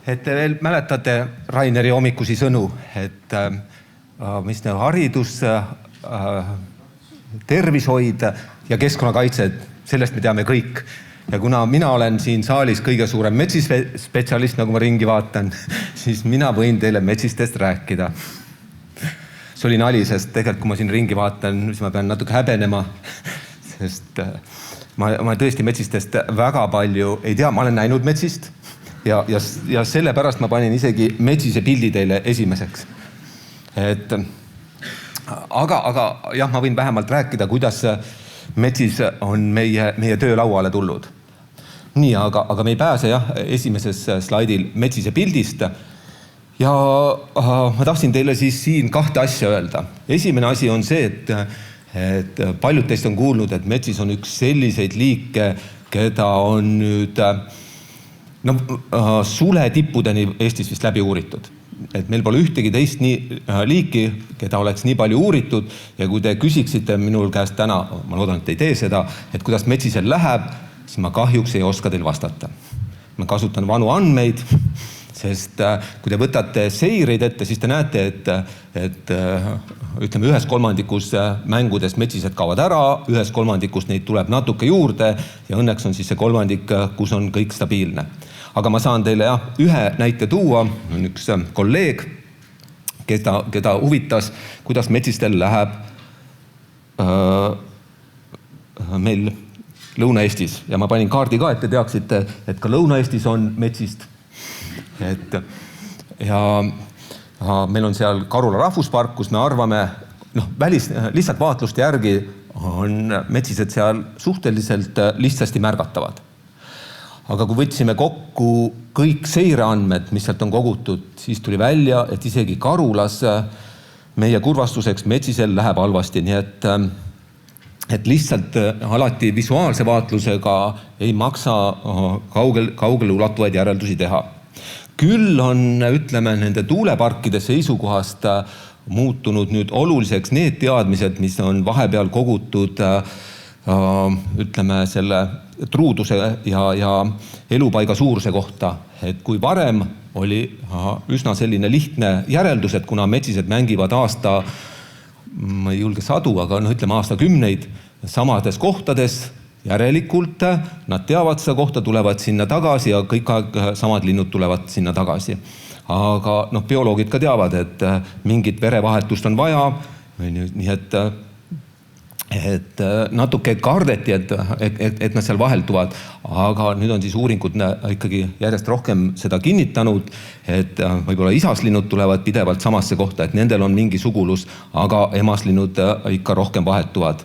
Et te veel mäletate Raineri hommikusi sõnu, et mis ne haridus, tervishoid ja keskkonnakaitse, sellest me teame kõik. Ja kuna mina olen siin saalis kõige suurem metsispetsialist, nagu ma ringi vaatan, siis mina võin teile metsistest rääkida. See oli nali, sest tegelikult kui ma siin ringi vaatan, siis ma pean natuke häbenema, sest ma tõesti metsistest väga palju ei tea, ma olen näinud metsist ja sellepärast ma panin isegi metsise pildi teile esimeseks. Aga jah, ma võin vähemalt rääkida, kuidas metsis on meie töölauale tulnud. Nii, aga me ei pääse esimeses slaidil metsise pildist. Ja ma tahtsin teile siis siin kahte asja öelda. Esimene asi on see, et paljud teist on kuulnud, et metsis on üks selliseid liike, keda on nüüd sule tippudeni Eestis vist läbi uuritud. Et meil pole ühtegi teist liiki, keda oleks nii palju uuritud ja kui te küsiksite minul käest täna, ma loodan, et ei tee seda, et kuidas metsisel läheb, siis ma kahjuks ei oska teil vastata. Ma kasutan vanu andmeid, sest kui te võtate seireid ette, siis te näete, et ütleme, 1/3 mängudest metsised kaovad ära, 1/3 neid tuleb natuke juurde ja õnneks on siis see 1/3, kus on kõik stabiilne. Aga ma saan teile ühe näite tuua, on üks kolleeg, keda huvitas, kuidas metsistel läheb meil Lõuna-Eestis. Ja ma panin kaardi ka, et te teaksite, et ka Lõuna-Eestis on metsist. Ja meil on seal Karula rahvuspark, kus me arvame, lihtsalt vaatluste järgi on metsised seal suhteliselt lihtsasti märgatavad. Aga kui võtsime kokku kõik seireandmed, mis sealt on kogutud, siis tuli välja, et isegi Karulas meie kurvastuseks metsisel läheb halvasti. Nii et lihtsalt alati visuaalse vaatlusega ei maksa kaugele ulatuvaid järeldusi teha. Küll on, ütleme, nende tuuleparkide seisukohast muutunud nüüd oluliseks need teadmised, mis on vahepeal kogutud, ütleme, selle truuduse ja elupaiga suuruse kohta. Et kui varem oli üsna selline lihtne järeldus, et kuna metsised mängivad aasta, ma ei julge sadu, aga ütleme aastakümneid samades kohtades, järelikult nad teavad seda kohta, tulevad sinna tagasi ja kõik samad linnud tulevad sinna tagasi. Aga bioloogid ka teavad, et mingit verevahetust on vaja, nii et natuke kardeti, et nad seal vahelduvad, aga nüüd on siis uuringud ikkagi järjest rohkem seda kinnitanud, et võib-olla isaslinnud tulevad pidevalt samasse kohta, et nendel on mingi sugulus, aga emaslinnud ikka rohkem vahetuvad.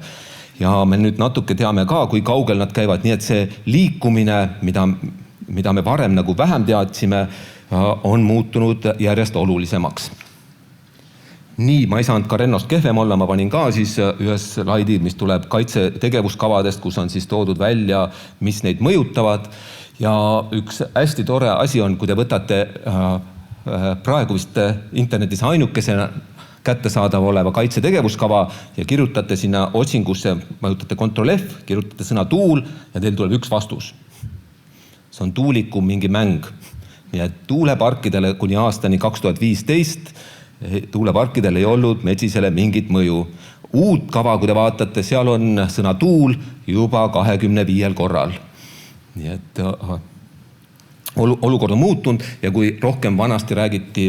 Ja me nüüd natuke teame ka, kui kaugel nad käivad, nii et see liikumine, mida me varem nagu vähem teadsime, on muutunud järjest olulisemaks. Nii, ma ei saanud ka Rennost kehvem olla, ma panin ka siis ühes slaidi, mis tuleb kaitsetegevuskavadest, kus on siis toodud välja, mis neid mõjutavad. Ja üks hästi tore asi on, kui te võtate praegu vist internetis ainukesena kättesaadav oleva kaitsetegevuskava ja kirjutate sinna otsingusse, vajutate Ctrl F, kirjutate sõna tuul ja teil tuleb üks vastus. See on tuulikum mingi mäng. Nii et tuuleparkidele kuni aastani 2015 tuuleparkidel ei olnud metsisele mingit mõju. Uut kava, kui te vaatate, seal on sõna tuul juba 25 korral. Nii et olukord on muutunud ja kui rohkem vanasti räägiti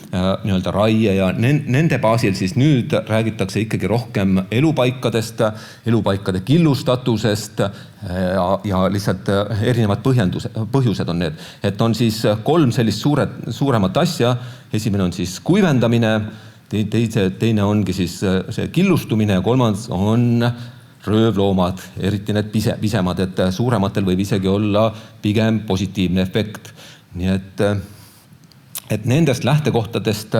nii-öelda raie ja nende baasil, siis nüüd räägitakse ikkagi rohkem elupaikadest, elupaikade killustatusest ja lihtsalt erinevad põhjused on need. Et on siis 3 sellist suuremat asja. Esimene on siis kuivendamine, teine ongi siis see killustumine ja 3. on röövloomad, eriti need pisemad, et suurematel võib isegi olla pigem positiivne efekt. Nii et nendest lähtekohtadest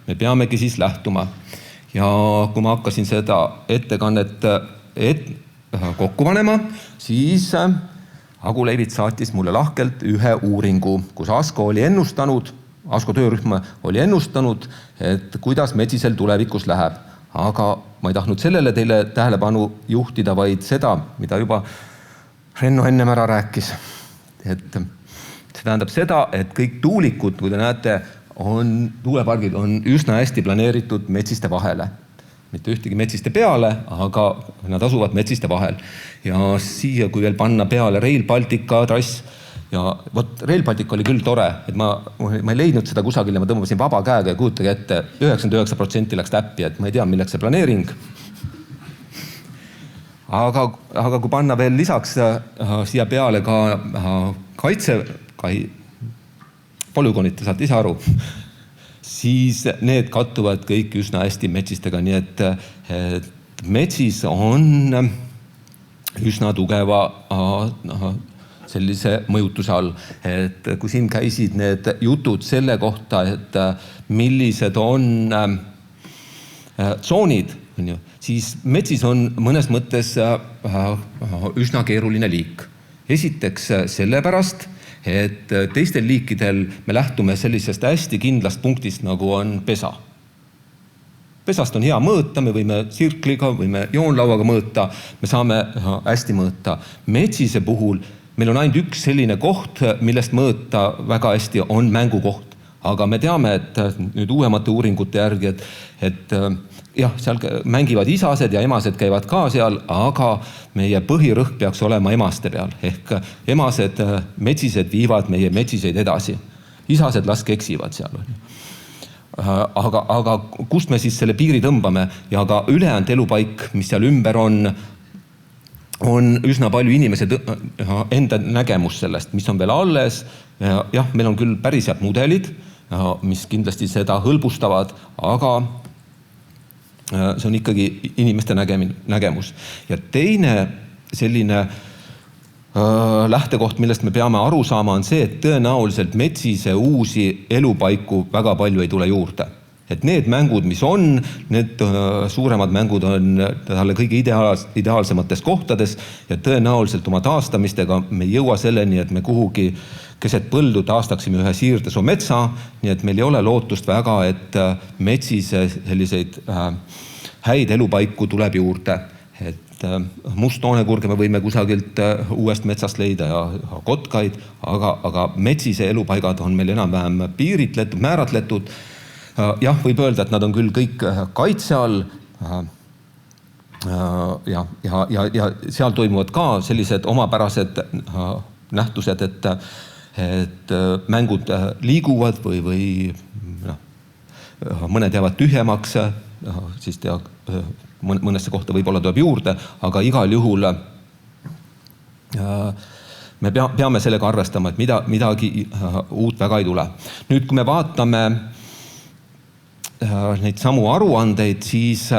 me peamegi siis lähtuma. Ja kui ma hakkasin seda ettekannet kokku panema, siis Agu Leivit saatis mulle lahkelt ühe uuringu, kus Asko töörühm oli ennustanud, et kuidas metsisel tulevikus läheb. Aga ma ei tahtnud sellele teile tähelepanu juhtida, vaid seda, mida juba Renno ennem ära rääkis. Et See tähendab seda, et kõik tuulikud, kui te näete, tuulepargid on üsna hästi planeeritud metsiste vahele. Mitte ühtegi metsiste peale, aga nad asuvad metsiste vahel. Ja siia, kui veel panna peale Rail Baltica trass, ja vot Rail Baltic oli küll tore, et ma ei leidnud seda kusagil ja ma tõmbasin vaba käega ja kujutage ette, 99% läks täppi, et ma ei tea, milleks see planeering. Aga kui panna veel lisaks siia peale ka polügoonid, te saate ise aru, siis need kattuvad kõik üsna hästi metsistega, nii et metsis on üsna tugeva sellise mõjutuse all. Et kui siin käisid need jutud selle kohta, et millised on tsoonid, siis metsis on mõnes mõttes üsna keeruline liik. Esiteks sellepärast, et teistel liikidel me lähtume sellisest hästi kindlast punktist, nagu on pesa. Pesast on hea mõõta, me võime sirkliga, võime joonlauaga mõõta, me saame hästi mõõta. Metsise puhul meil on ainult üks selline koht, millest mõõta väga hästi on mängukoht. Aga me teame, et nüüd uuemate uuringute järgi, et jah, seal mängivad isased ja emased käivad ka seal, aga meie põhirõhk peaks olema emaste peal. Ehk emased, metsised viivad meie metsiseid edasi. Isased laske eksivad seal. Aga kust me siis selle piiri tõmbame ja ka ülejäänud elupaik, mis seal ümber on üsna palju inimesed enda nägemus sellest, mis on veel alles. Jah, meil on küll päris head mudelid, mis kindlasti seda hõlbustavad, aga see on ikkagi inimeste nägemus. Ja teine selline lähtekoht, millest me peame aru saama, on see, et tõenäoliselt metsise uusi elupaiku väga palju ei tule juurde. Et need mängud, mis on, need suuremad mängud on talle kõige ideaalsemates kohtades ja tõenäoliselt oma taastamistega me ei jõua selleni, et me kuhugi keset põldu taastaksime ühe siirdesoo metsa, nii et meil ei ole lootust väga, et metsise selliseid häid elupaiku tuleb juurde. Et musttoonekurge me võime kusagilt uuest metsast leida ja kotkaid, aga metsise elupaigad on meil enam-vähem piiritletud, määratletud. Jah, võib öelda, et nad on küll kõik kaitse all ja seal toimuvad ka sellised omapärased nähtused, et mängud liiguvad või mõned jäävad tühjemaks, siis mõnesse kohta võib-olla tuleb juurde, aga igal juhul me peame sellega arvestama, et midagi uut väga ei tule. Nüüd, kui me vaatame neid samu aruandeid, siis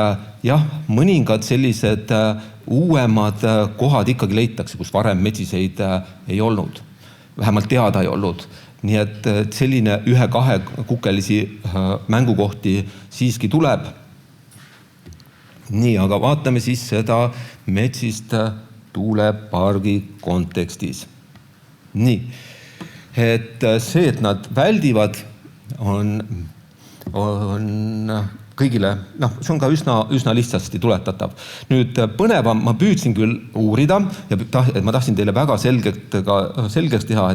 jah, mõningad sellised uuemad kohad ikkagi leitakse, kus varem metsiseid ei olnud. Vähemalt teada ei olnud. Nii et selline 1-2 kukelisi mängukohti siiski tuleb. Nii, aga vaatame siis seda metsist tuulepargi kontekstis. Nii, et see, et nad väldivad, on kõigile, see on ka üsna lihtsasti tuletatav. Nüüd põnevam, ma püüdsin küll uurida ja ma tahtsin teile väga selgeks teha,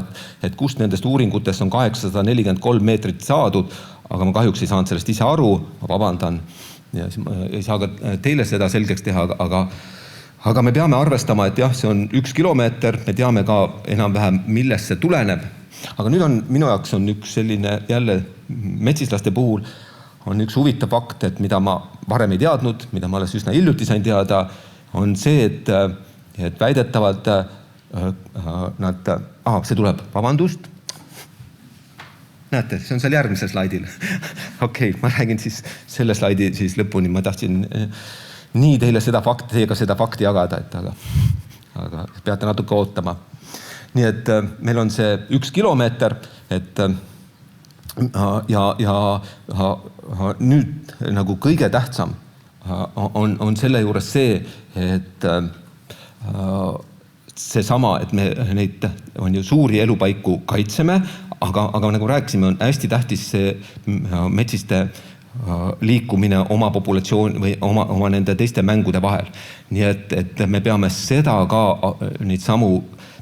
et kust nendest uuringutest on 843 meetrit saadud, aga ma kahjuks ei saanud sellest ise aru, ma vabandan. Ja ei saa ka teile seda selgeks teha, aga me peame arvestama, et jah, see on 1 kilomeeter, me teame ka enam-vähem, millest see tuleneb. Aga nüüd minu jaoks on üks selline jälle metsislaste puhul on üks huvitav fakt, et mida ma varem ei teadnud, mida ma alles üsna hiljuti sain teada, on see, et väidetavalt see tuleb, vabandust. Näete, see on seal järgmisel slaidil. Okei, ma räägin siis selle slaidi siis lõpuni. Ma tahtsin nii teiega seda fakti jagada, aga peate natuke ootama. Nii et meil on see 1 kilomeeter, ja nüüd nagu kõige tähtsam on selle juures see, et seesama, et me neid on ju suuri elupaiku kaitseme, aga nagu rääkisime, on hästi tähtis see metsiste liikumine oma populatsioon või oma nende teiste mängude vahel. Nii et me peame seda ka neid samu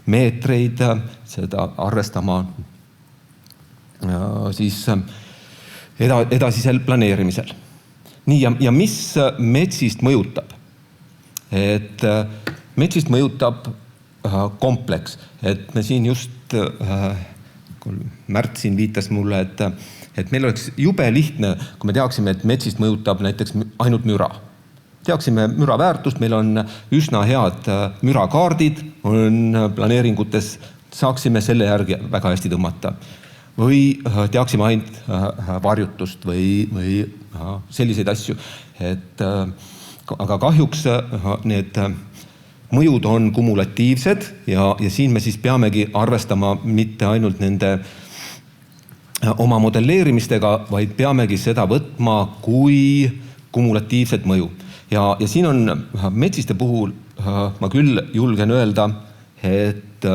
meetreid, seda arvestama siis edasisel planeerimisel. Nii, ja mis metsist mõjutab? Et metsist mõjutab kompleks, et me siin just Märt siin viitas mulle, et meil oleks jube lihtne, kui me teaksime, et metsist mõjutab näiteks ainult müra. Teaksime müra väärtust, meil on üsna head mürakaardid, on planeeringutes, saaksime selle järgi väga hästi tõmmata. Või teaksime ainult varjutust või selliseid asju. Aga kahjuks need mõjud on kumulatiivsed ja siin me siis peamegi arvestama mitte ainult nende oma modelleerimistega, vaid peamegi seda võtma kui kumulatiivset mõju. Ja siin on metsiste puhul, ma küll julgen öelda, et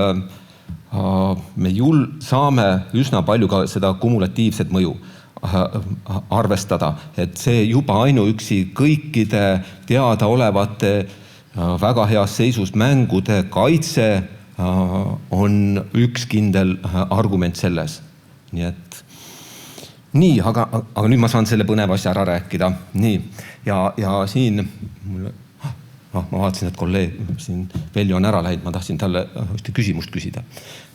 me saame üsna palju ka seda kumulatiivset mõju arvestada, et see juba ainuüksi kõikide teadaolevate väga heas seisus mängude kaitse on üks kindel argument selles. Nii, aga nüüd ma saan selle põneva asja ära rääkida. Nii, ja siin ma vaatasin, et kolleeg siin Veljo on ära läinud, ma tahtsin talle ühte küsimust küsida.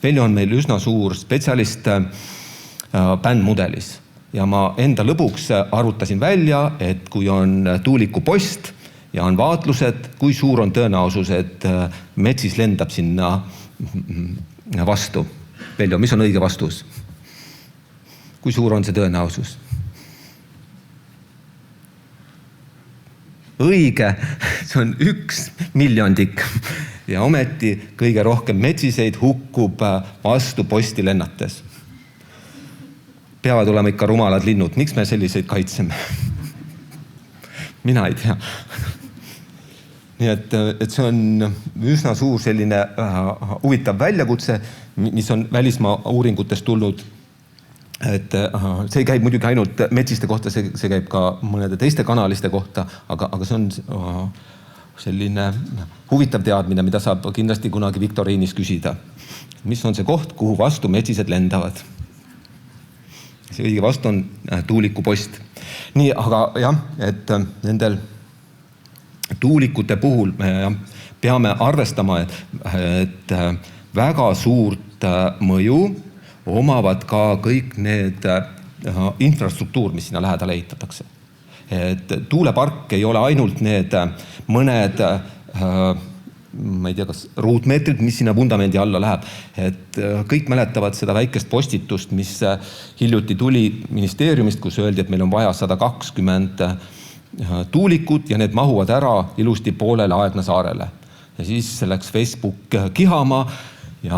Veljo on meil üsna suur spetsialist bändmudelis ja ma enda lõbuks arvutasin välja, et kui on tuuliku post ja on vaatlused, kui suur on tõenäosus, et metsis lendab sinna vastu. Veljo, mis on õige vastus? Kui suur on see tõenäosus? Õige, see on 1 miljondik ja ometi kõige rohkem metsiseid hukkub vastu posti lennates. Peavad olema ikka rumalad linnud. Miks me selliseid kaitseme? Mina ei tea. Nii et see on üsna suur selline huvitav väljakutse, mis on välismaa uuringutest tulnud. Et see ei käib muidugi ainult metsiste kohta, see käib ka mõnede teiste kanaliste kohta, aga see on selline huvitav teadmine, mida saab kindlasti kunagi viktoriinis küsida. Mis on see koht, kuhu vastu metsised lendavad? See õige vastu on tuulikupost. Nii, aga jah, et nendel tuulikute puhul me peame arvestama, et väga suurt mõju omavad ka kõik need infrastruktuur, mis sinna lähedale ehitatakse. Et tuulepark ei ole ainult need mõned, ma ei tea, kas ruutmeetrid, mis sinna vundamendi alla läheb. Et kõik mäletavad seda väikest postitust, mis hiljuti tuli ministeeriumist, kus öeldi, et meil on vaja 120 tuulikut ja need mahuvad ära ilusti poolele Aegna saarele. Ja siis läks Facebook kihama ja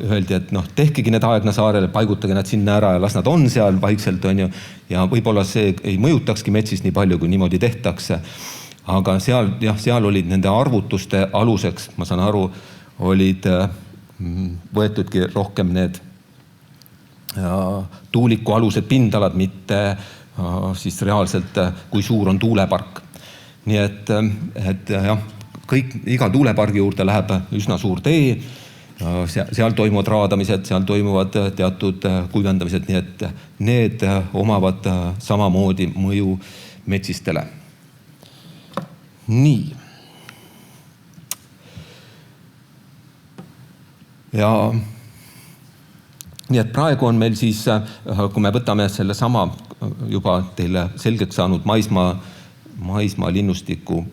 öeldi, et tehkegi need Aegna saarele, paigutage nad sinna ära ja las nad on seal vaikselt, on ju. Ja võib-olla see ei mõjutakski metsis nii palju, kui niimoodi tehtakse. Aga seal olid nende arvutuste aluseks, ma saan aru, olid võetudki rohkem need tuuliku alused pindalad, mitte siis reaalselt, kui suur on tuulepark. Nii et iga tuulepargi juurde läheb üsna suur tee, seal toimuvad raadamised, seal toimuvad teatud kuivendamised, nii et need omavad samamoodi mõju metsistele. Nii. Ja nii et praegu on meil siis, kui me võtame selle sama juba teile selgeks saanud maismaa linnustiku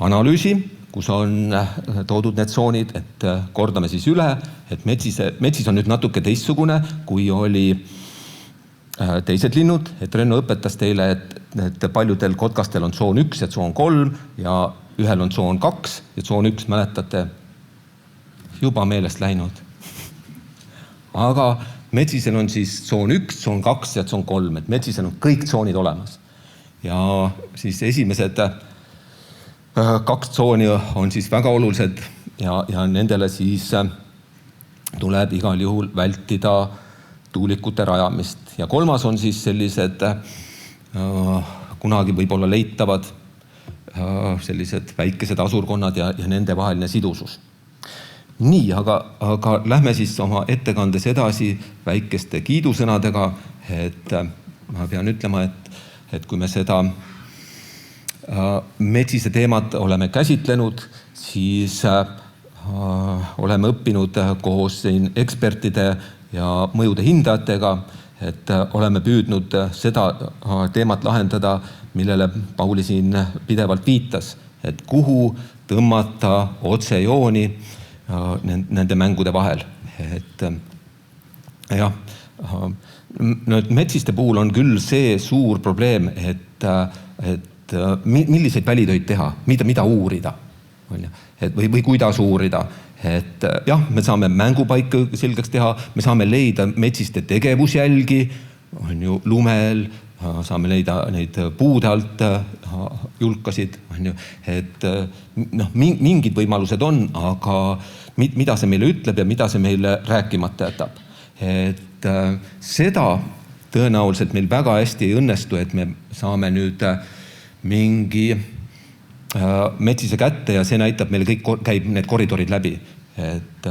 analüüsi, kus on toodud need tsoonid, et kordame siis üle, et metsis on nüüd natuke teistsugune, kui oli teised linnud, et Renno õpetas teile, et paljudel kotkastel on tsoon 1 ja tsoon 3 ja ühel on tsoon 2 ja tsoon 1, mäletate, juba meelest läinud. Aga metsisel on siis tsoon 1, tsoon 2 ja tsoon 3, et metsisel on kõik tsoonid olemas. Ja siis esimesed 2 tsooni on siis väga olulised ja nendele siis tuleb igal juhul vältida tuulikute rajamist. Ja 3. on siis sellised kunagi võib-olla leitavad sellised väikesed asurkonnad ja nende vaheline sidusus. Nii, aga lähme siis oma ettekandes edasi väikeste kiidusõnadega, et ma pean ütlema, et kui me seda metsise teemat oleme käsitlenud, siis oleme õppinud koos siin ekspertide ja mõjude hindajatega, et oleme püüdnud seda teemat lahendada, millele Pauli siin pidevalt viitas, et kuhu tõmmata otsejooni nende mängude vahel. Et jah, metsiste puhul on küll see suur probleem, et milliseid välitöid teha, mida uurida, või kuidas uurida. Et jah, me saame mängupaiku selgeks teha, me saame leida metsiste tegevusjälgi, on ju lumel, saame leida neid puude alt julkasid, on ju, et mingid võimalused on, aga mida see meile ütleb ja mida see meile rääkimata jätab. Et seda tõenäoliselt meil väga hästi ei õnnestu, et me saame nüüd mingi metsise kätte ja see näitab meile käib need koridorid läbi. Et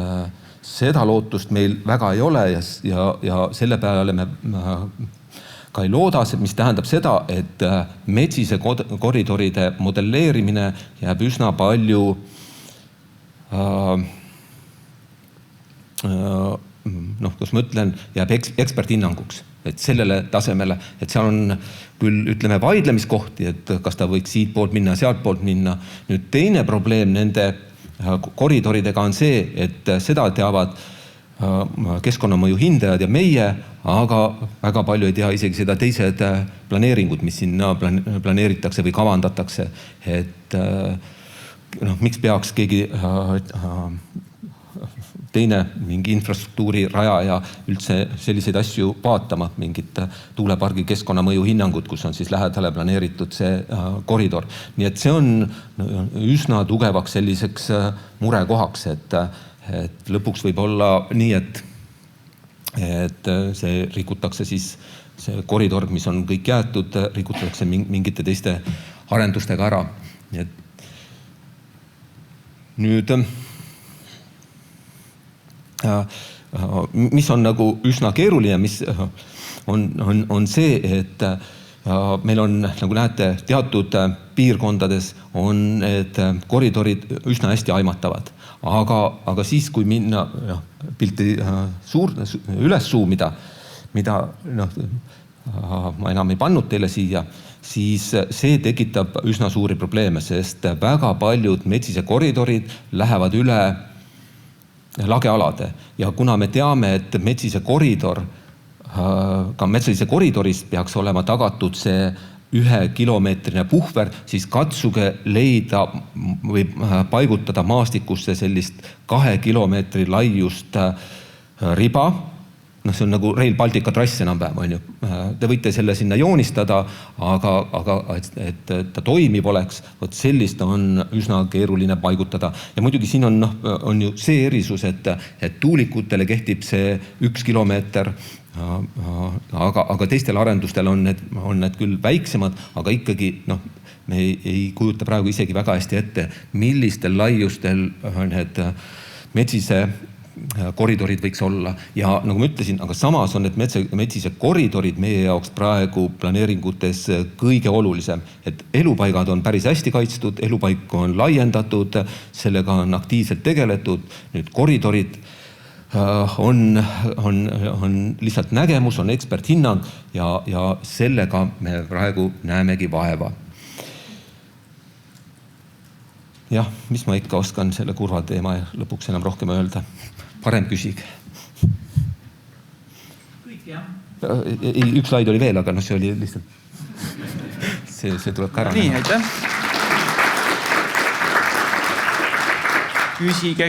seda lootust meil väga ei ole ja selle peale me ka ei looda, mis tähendab seda, et metsise koridoride modelleerimine jääb üsna palju kus ma ütlen, jääb eksperthinnanguks. Et sellele tasemele, et seal on küll, ütleme, vaidlemiskohti, et kas ta võiks siit poolt minna, sealt poolt minna. Nüüd teine probleem nende koridoridega on see, et seda teavad keskkonnamõju hindajad ja meie, aga väga palju ei tea isegi seda teised planeeringud, mis sinna planeeritakse või kavandatakse. Et miks peaks keegi teine mingi infrastruktuuri rajaja üldse selliseid asju vaatama, mingit tuulepargi keskkonnamõju hinnangut, kus on siis lähedale planeeritud see koridor. Nii et see on üsna tugevaks selliseks murekohaks, et lõpuks võib olla nii, et see rikutakse siis see koridor, mis on kõik jäetud, rikutakse mingite teiste arendustega ära. Nüüd mis on nagu üsna keeruline, mis on see, et meil on, nagu näete, teatud piirkondades on need koridorid üsna hästi aimatavad. Aga siis, kui minna pilti üles suumida, mida ma enam ei pannud teile siia, siis see tekitab üsna suuri probleeme, sest väga paljud metsise koridorid lähevad üle lagealade ja kuna me teame, et metsise koridoris peaks olema tagatud see 1 kilomeetrine puhver, siis katsuge leida või paigutada maastikusse sellist 2 kilomeetri laiust riba. See on nagu Rail Baltica trass enam-vähem, on ju. Te võite selle sinna joonistada, aga et ta toimib oleks, sellist on üsna keeruline paigutada. Ja muidugi siin on ju see erisus, et tuulikutele kehtib see 1 kilomeeter, aga teistel arendustel on need küll väiksemad, aga ikkagi me ei kujuta praegu isegi väga hästi ette, millistel laiustel need metsise koridorid võiks olla. Ja nagu ma ütlesin, aga samas on need metsise koridorid meie jaoks praegu planeeringutes kõige olulisem. Et elupaigad on päris hästi kaitstud, elupaik on laiendatud, sellega on aktiivselt tegeletud. Nüüd koridorid on lihtsalt nägemus, on eksperthinnang ja sellega me praegu näemegi vaeva. Jah, mis ma ikka oskan selle kurva teema ja lõpuks enam rohkem öelda. Parem küsige. Kõik, jah? Üks slaid oli veel, aga see oli lihtsalt... See tuleb ka ära. Nii, aitäh.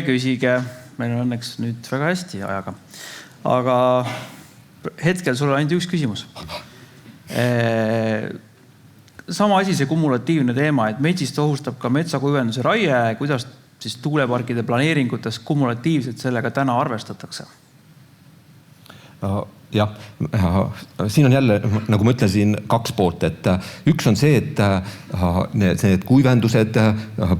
Küsige. Meil on õnneks nüüd väga hästi ajaga. Aga hetkel sul on ainult üks küsimus. Sama asi see kumulatiivne teema, et metsist ohustab ka metsakuivenduse raie, kuidas siis tuuleparkide planeeringutes kumulatiivselt sellega täna arvestatakse? jah, siin on jälle, nagu ma ütlesin, kaks poolt, et üks on see, et need kuivendused,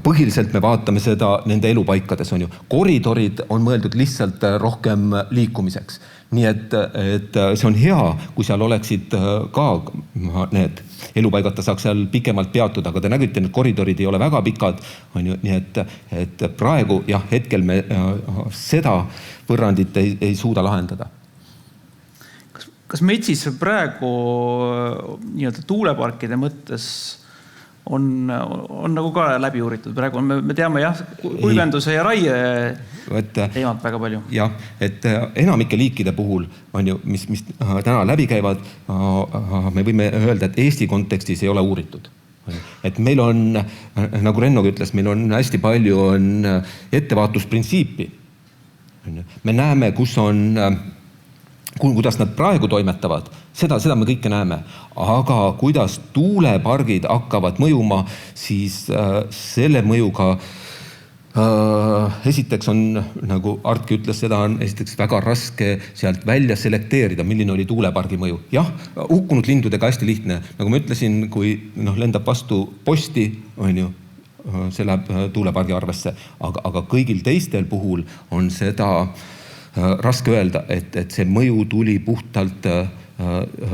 põhiliselt me vaatame seda nende elupaikades, on ju. Koridorid on mõeldud lihtsalt rohkem liikumiseks. Nii et see on hea, kui seal oleksid ka need elupaigad, ta saaks seal pikemalt peatuda, aga te nägite, need koridorid ei ole väga pikad, on ju, nii et praegu, jah, hetkel me seda võrrandit ei suuda lahendada. Kas Metsis praegu nii-öelda tuuleparkide mõttes on nagu ka läbi uuritud? Praegu me teame jah, kuivenduse ja raie teemad väga palju. Jah, et enamike liikide puhul on ju, mis täna läbi käivad, me võime öelda, et Eesti kontekstis ei ole uuritud. Et meil on, nagu Rennogi ütles, meil on hästi palju on ettevaatusprintsiipi. Me näeme, kuidas nad praegu toimetavad, seda me kõike näeme. Aga kuidas tuulepargid hakkavad mõjuma, siis selle mõjuga esiteks on, nagu Artki ütles, seda on esiteks väga raske sealt välja selekteerida, milline oli tuulepargi mõju. Jah, hukkunud lindudega hästi lihtne. Nagu ma ütlesin, kui lendab vastu posti, on ju, see läheb tuulepargi arvesse, aga kõigil teistel puhul on seda raske öelda, et see mõju tuli puhtalt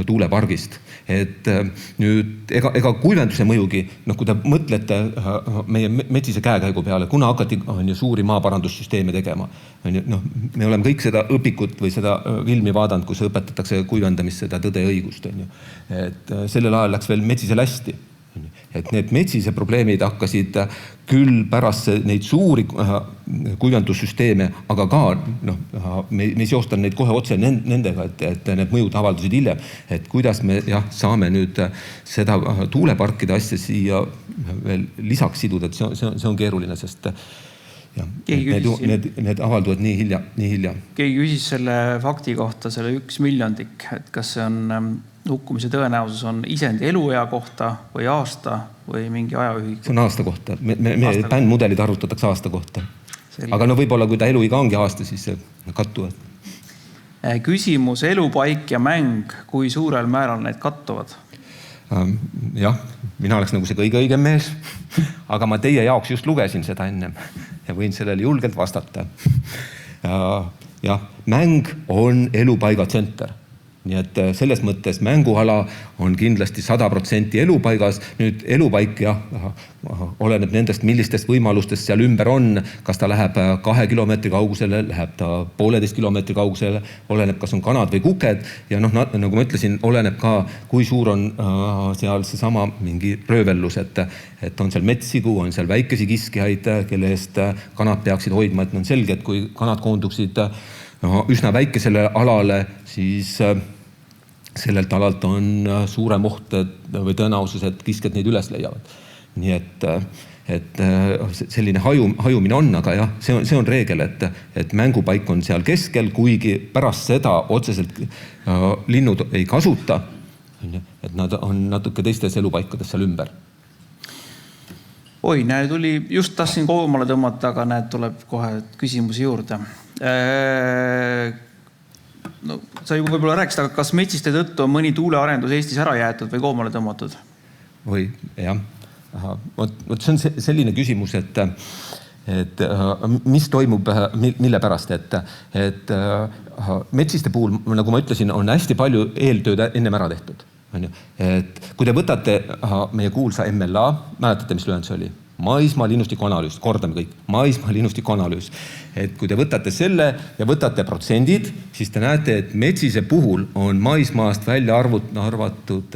tuulepargist. Et nüüd, ega kuivenduse mõjugi, kui te mõtlete meie Metsise käekäigu peale, kuna hakati suuri maaparandussüsteeme tegema, me oleme kõik seda õpikut või seda filmi vaadanud, kus õpetatakse kuivendamist, seda tõde ja õigust. Et sellel ajal läks veel Metsisel hästi. Et need Metsise probleemid hakkasid küll pärast neid suuri kuivendussüsteeme, aga ka me ei seostan neid kohe otse nendega, et need mõjud avaldusid hiljem. Et kuidas me saame nüüd seda tuuleparkide asja siia veel lisaks siduda, et see on keeruline, sest need avalduvad nii hilja. Keegi küsis selle fakti kohta, selle 1 miljondik, et kas see on hukkumise tõenäosus on isendi eluea kohta või aasta või mingi ajaühik? See on aasta kohta. Meie bändmudelid arvutatakse aasta kohta. Aga võib-olla, kui ta eluiga ongi aasta, siis kattuvad. Küsimus, elupaik ja mäng, kui suurel määral need kattuvad? Jah, mina oleks nagu see kõige õigem mees, aga ma teie jaoks just lugesin seda ennem ja võin sellele julgelt vastata. Jah, mäng on elupaiga tsenter. Nii et selles mõttes mänguala on kindlasti 100% elupaigas. Nüüd elupaik oleneb nendest, millistest võimalustest seal ümber on. Kas ta läheb 2 kilomeetri kaugusele, läheb ta 1,5 kilomeetri kaugusele, oleneb, kas on kanad või kuked. Ja nagu ma ütlesin, oleneb ka, kui suur on seal seesama mingi röövellus, et on seal metsigu, on seal väikesi kiskjaid, kelle eest kanad peaksid hoidma. Et on selge, et kui kanad koonduksid üsna väikesele alale, siis sellelt alalt on suurem oht või tõenäosus, et kiskjad neid üles leiavad. Nii et selline hajumine on, aga jah, see on reegel, et mängupaik on seal keskel, kuigi pärast seda otseselt linnud ei kasuta, et nad on natuke teistes elupaikades seal ümber. Oi, tuli, just tahtsin koomale tõmmata, aga tuleb kohe küsimusi juurde. Sa juba võib-olla rääkisid, aga kas Metsiste tõttu on mõni tuulearendus Eestis ära jäetud või koomale tõmmatud? Või, jah. See on selline küsimus, et mis toimub, mille pärast, et Metsiste puhul, nagu ma ütlesin, on hästi palju eeltööd ennem ära tehtud. Et kui te võtate meie kuulsa MLA, mäletate, mis lühend see oli? Maismaa linnustiku analüüs, kordame kõik, maismaa linnustiku analüüs. Et kui te võtate selle ja võtate protsendid, siis te näete, et Metsise puhul on maismaast välja arvatud,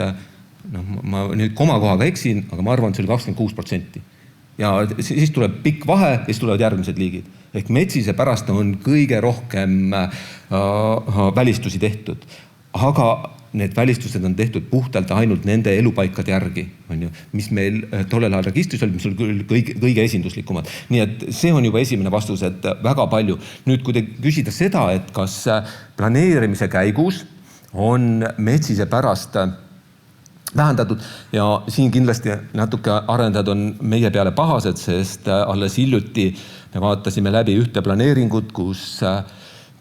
ma nüüd komakohaga eksin, aga ma arvan, et see oli 26%. Ja siis tuleb pikk vahe ja siis tulevad järgmised liigid. Ehk Metsise pärast on kõige rohkem välistusi tehtud. Aga need välistused on tehtud puhtalt ainult nende elupaikade järgi, mis meil tollel ajal registris oli, mis oli kõige esinduslikumad. Nii et see on juba esimene vastus, et väga palju. Nüüd, kui te küsida seda, et kas planeerimise käigus on Metsise pärast vähendatud ja siin kindlasti natuke arendajad on meie peale pahased, sest alles hiljuti me vaatasime läbi ühte planeeringut, kus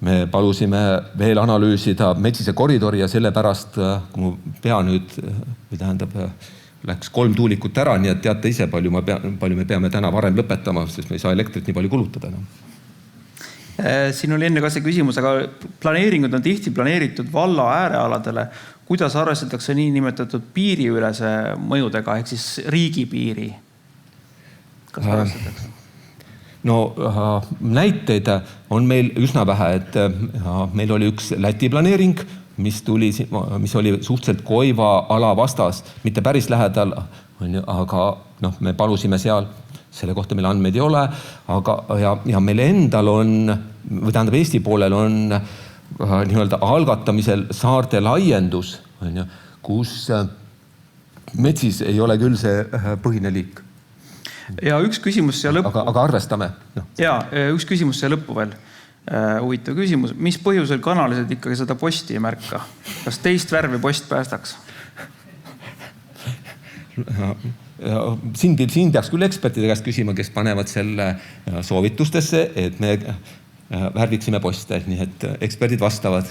me palusime veel analüüsida Metsise koridori ja sellepärast, kui mu pea nüüd, või tähendab, läks 3 tuulikut ära, nii et teate ise, palju me peame täna varem lõpetama, sest me ei saa elektrit nii palju kulutada. Siin oli enne ka see küsimus, aga planeeringud on tihti planeeritud valla äärealadele. Kuidas arvestatakse nii nimetatud piiriülese mõjudega, ehk siis riigipiiri? Kas arvestatakse? No näiteid on meil üsna vähe, et meil oli üks Läti planeering, mis oli suhteliselt Koiva ala vastas, mitte päris lähedal, aga me palusime seal, selle kohta meil andmeid ei ole, aga ja meil endal on, või tähendab Eesti poolel on nii-öelda algatamisel saarte laiendus, kus metsis ei ole küll see põhine liik. Ja üks küsimus siia lõppu. Aga arvestame. No. Ja üks küsimus siia lõppu veel. Huvitav küsimus. Mis põhjusel kanalised ikkagi seda posti ei märka? Kas teist värvi post päästaks? Siin peaks küll ekspertide käest küsima, kes panevad selle soovitustesse, et me värviksime poste, nii et eksperdid vastavad.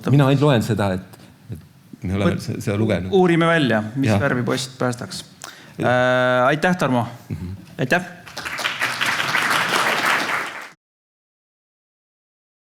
Mina ainult loen seda, et me oleme seda lugenud. Uurime välja, mis värvi post päästaks. Aitäh, Tarmo! Aitäh!